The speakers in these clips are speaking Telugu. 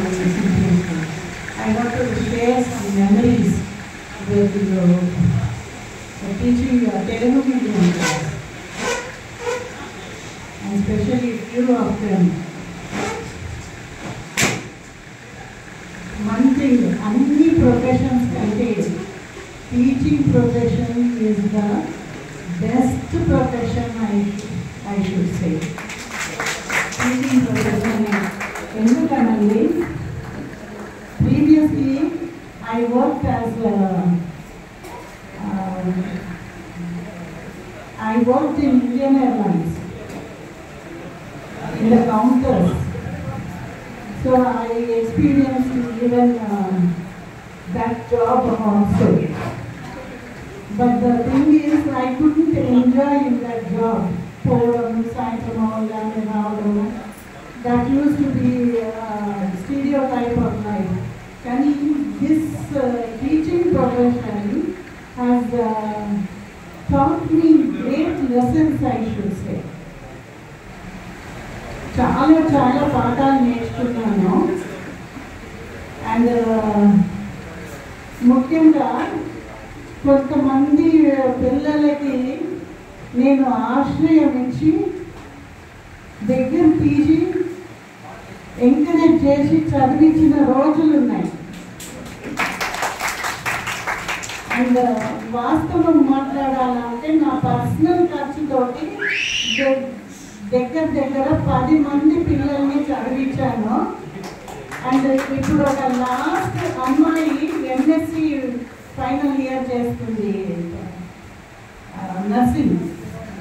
I want to share some memories with you, teaching Telugu medium class, and especially few of them. One thing, any professions contain, teaching profession is the best profession, I should say. Teaching profession is, previously I worked as I worked in Indian Airlines in the counters. So I experienced even that job also. But the thing is, I couldn't enjoy in that job. That used to be a stereotype of life. This teaching profession has taught me great lessons, I should say. చాలా పాఠాలు నేర్చుకున్నాను. అండ్ ముఖ్యంగా కొంతమంది పిల్లలకి నేను ఆశ్రయం ఇచ్చి దగ్గర తీసి ఎంకరేజ్ చేసి చదివించిన రోజులు ఉన్నాయి. అండ్ వాస్తవం మాట్లాడాలంటే నా పర్సనల్ ఖర్చుతోటి దగ్గర 10 మంది పిల్లల్ని చదివించాను. అండ్ ఇప్పుడు ఒక లాస్ట్ అమ్మాయి ఎంఎస్సి ఫైనల్ ఇయర్ చేస్తుంది, nursing,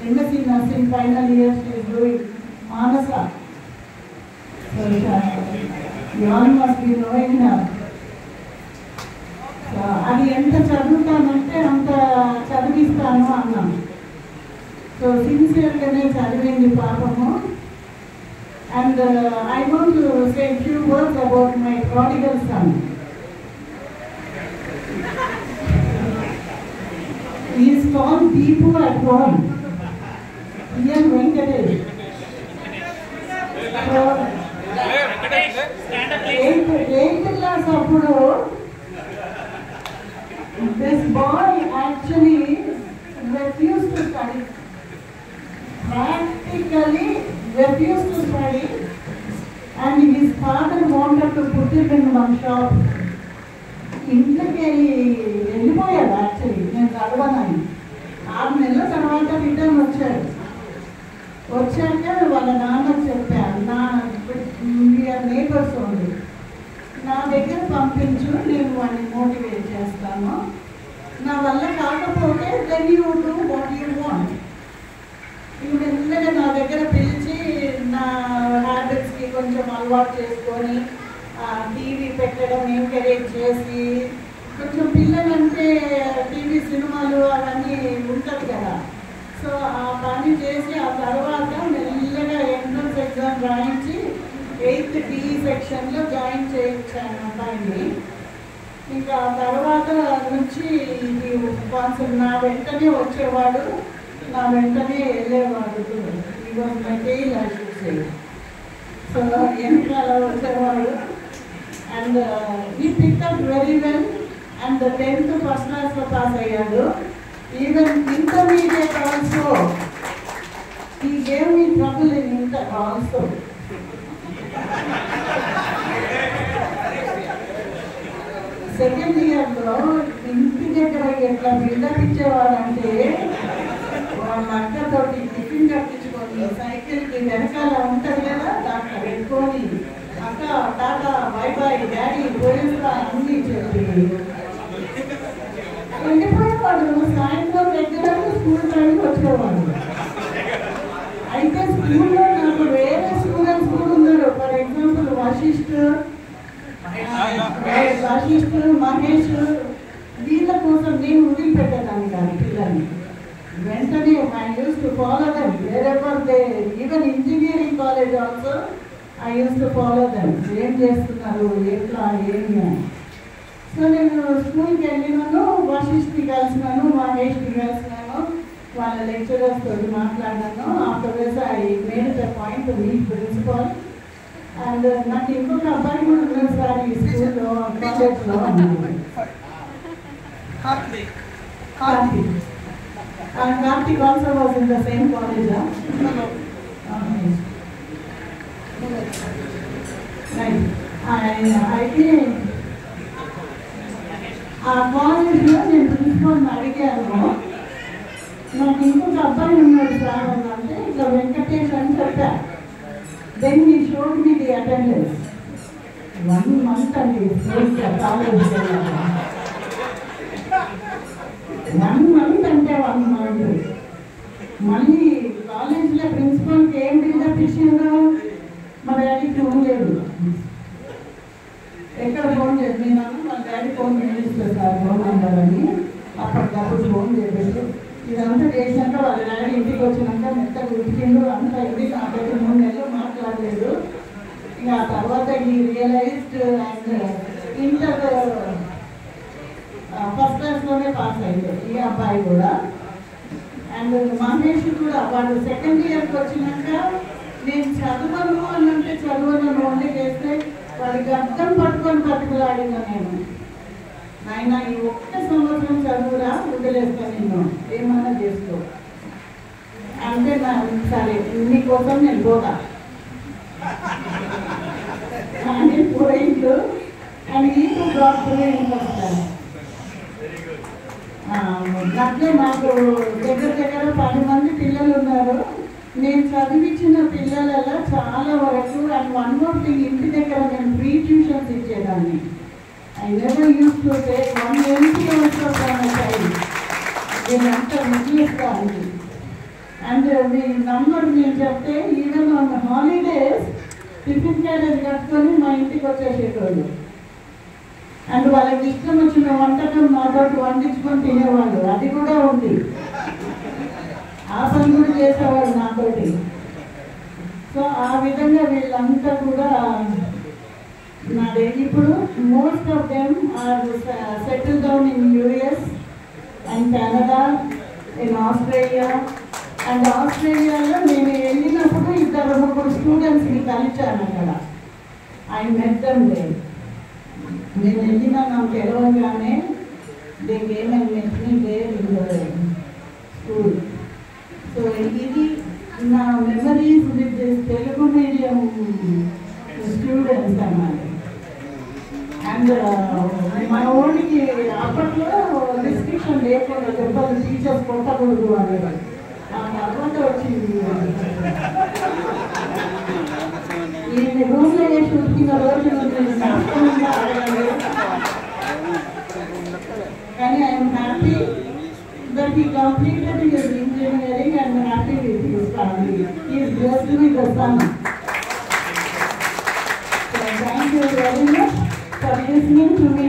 MSc nursing final year doing Manasa. You all must be knowing her. అది ఎంత చదువుతానంటే అంత చదివిస్తాను అన్నాను. సో సిన్సియర్గానే చదివింది పాపము. And I want to say few words about my prodigal sun. He is called Deepu at home. Ian Venkatesh. Eighth class appudu this boy actually refused to study. Practically refused to study, and his father wanted to put him in one shop. ఇంట్లోకి వెళ్ళిపోయాడు. యాక్చువల్లీ నేను చదవనని 6 నెలల తర్వాత రిటర్న్ వచ్చాడు. వచ్చాక వాళ్ళ నాన్న చెప్పాను, వీఆర్ నేబర్స్ ఉంది, నా దగ్గర పంపించు, నేను వాడిని మోటివేట్ చేస్తాను. నా వల్ల కాకపోతే then you do what you want. ఇవి మెల్లగా నా దగ్గర పిలిచి నా హ్యాబిట్స్కి కొంచెం అలవాటు చేసుకొని టీవీ పెట్టడం ఎంకరేజ్ చేసి, కొంచెం పిల్లలంటే టీవీ సినిమాలు అవన్నీ ఉంటుంది కదా, సో ఆ పని చేసి ఆ తర్వాత మెల్లగా ఎంట్రన్స్ ఎగ్జామ్ రాయించి 8th D సెక్షన్లో జాయిన్ చేయించాను అబ్బాయిని. ఇంకా తర్వాత నుంచి ఇది స్పాన్సర్ నా వెంటనే వచ్చేవాడు, నా వెంటనే వెళ్ళేవాడు. ఈ was my tail I should say. So వెనకాల వచ్చేవాడు. And he picked up very well. And 10th first క్లాస్లో పాస్ అయ్యాడు. Even intermediate also he gave me trouble in inter also. Second ఇయర్లో ఇంటి దగ్గర ఎట్లా బిల్డప్ ఇచ్చేవాడంటే, వాళ్ళ అక్కతోటి టిఫిన్ కట్టించుకొని సైకిల్కి వెనకాల ఉంటుంది కదా, దాంట్లో పెట్టుకొని అక్క టాటా బై బై డాడీ పోయిస్తా అన్నీ చెప్పి వెళ్ళిపోయేవాడు. సాయంత్రం రెగ్యులర్గా స్కూల్ టైంకి వచ్చేవాడు. అయితే స్కూల్లో నాకు వేరే స్టూడెంట్స్ కూడా ఉన్నారు. ఫర్ ఎగ్జాంపుల్ వశిష్ఠ్, మహేష్, వీళ్ళ కోసం నేను వదిలిపెట్టేదాన్ని కాదు పిల్లల్ని. వెంటనే I use to follow them wherever they, even engineering college also I use to follow them. ఏం చేస్తున్నారు, ఎట్లా, ఏమి అని. సో నేను స్కూల్కి వెళ్ళినాను, వశిష్ఠ్ని కలిసినాను, మహేష్ని కలిసినాను, వాళ్ళ లెక్చరర్స్ తోటి మాట్లాడినాను. Afterwards I made the point to meet principal. And నాకు ఇంకొక అబ్బాయి కూడా ఉన్నారు, సబ్జెక్ట్స్లో Karthik. And Karthik also was in the same college. Right. అయితే ఆ కాలేజ్లో నేను ప్రిన్సిపల్ని అడిగాను, నాకు ఇంకొక అబ్బాయి ఉన్నాడు సార్ అని అంటే ఇట్లా వెంకటేష్ అని చెప్పా. Then he showed me the attendance. 1 month అండి కాలేజ్కి వెళ్ళాను. 1 month అంటే 1 month. మళ్ళీ కాలేజ్లో ప్రిన్సిపల్కి ఏం బిల్డప్ ఇచ్చిందో మా డాడీకి ఫోన్ లేదు. ఎక్కడ ఫోన్ చేసి నేను మా డాడీ ఫోన్ చేయిస్తాను సార్ ఫోన్ నెంబర్ అని అప్పటికప్పుడు ఫోన్ చేసేసి ఇదంతా చేసినాక వాళ్ళ డాడీ ఇంటికి వచ్చినాక మెత్తగా ఉడికిండు అంతా ఇది నాకైతే 3 నెలలు మాట్లాడలేదు. ఇక ఆ తర్వాత ఈ రియలైజ్డ్ అండ్ ఇంటర్ ఫస్ట్ క్లాస్లోనే పాస్ అయ్యాడు ఈ అబ్బాయి కూడా. అండ్ మహేష్ కూడా వాడు సెకండ్ ఇయర్కి వచ్చినాక నేను చదవను అని అంటే చదవను ఓన్లీ చేస్తే వాడికి అర్థం పట్టుకొని బతుకులాడినా నేను. నాయన ఈ 1 సంవత్సరం చదువురా వదిలేస్తా నిన్ను ఏమన్నా చేసుకో అంటే నా సరే నీకోసం నేను పోతా అని పోయిండు. అండ్ ఈ డ్రాప్ వస్తాను. అట్లే నాకు దగ్గర 10 మంది పిల్లలు ఉన్నారు. నేను చదివించిన పిల్లలలో చాలా వరకు అండ్ 1 more thing, ఇంటి దగ్గర నేను ఫ్రీ ట్యూషన్స్ ఇచ్చేదాన్ని. I never use to take 1 LP also from a child. నేనంతా మిగిలిస్తాను. అండ్ మీ నంబర్ నేను చెప్తే even on holidays tiffin carriage కట్టుకొని మా ఇంటికి వచ్చేసేటోళ్ళు. అండ్ వాళ్ళకి ఇష్టం వచ్చిన వంటకం నాతోటి వండించుకొని తినేవాళ్ళు. అది కూడా ఉంది. ఆ పని కూడా చేసేవాడు నాతోటి. సో ఆ విధంగా వీళ్ళంతా కూడా నాదే. ఇప్పుడు most of them are settle down in US and Canada, in Australia. And ఆస్ట్రేలియాలో నేను వెళ్ళినప్పుడు 2-3 స్టూడెంట్స్ని కలిచాను అక్కడ. I met them there. నేను వెళ్ళినా నాకు తెలవగానే they came and met me there in the school. So ఇది నా memories with Telugu medium students అన్నమాట. అండ్ మన ఊరికి అప్పట్లో రిస్ట్రిక్షన్ లేకుండా చెప్పాలి, టీచర్స్ కొట్టకూడదు అనేవారు. ఆ తర్వాత వచ్చింది ఈ రూమ్లో వేసి ఉడికిన రోజులు కానీ I'm happy that he completed his engineering and happy with his family. He is blessed with the son. So thank you very much for listening to me.